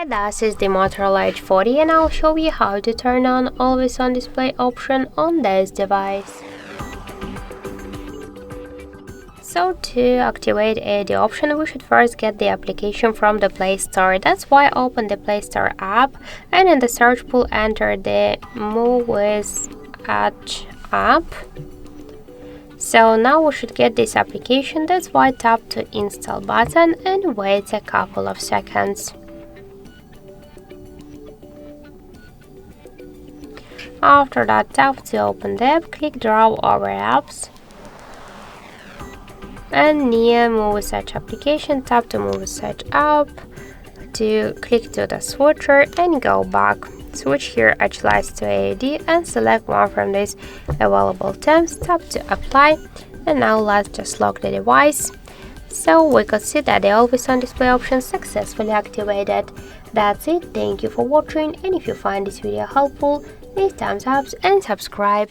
Hi, this is the Motorola Edge 40 and I'll show you how to turn on Always On Display option on this device. So to activate the option, we should first get the application from the Play Store. That's why open the Play Store app and in the search pool enter the Muviz Edge app. So now we should get this application. That's why tap to install button and wait a couple of seconds. After that, tap to open the app, click Draw over apps, and near Muviz Edge application, tap to Muviz Edge app, to click to the switcher and go back. Switch here Edge lights to AED and select one from these available tabs, tap to apply, and now let's just lock the device. So we could see that the Always On Display option successfully activated. That's it, thank you for watching, and if you find this video helpful, leave thumbs up and subscribe.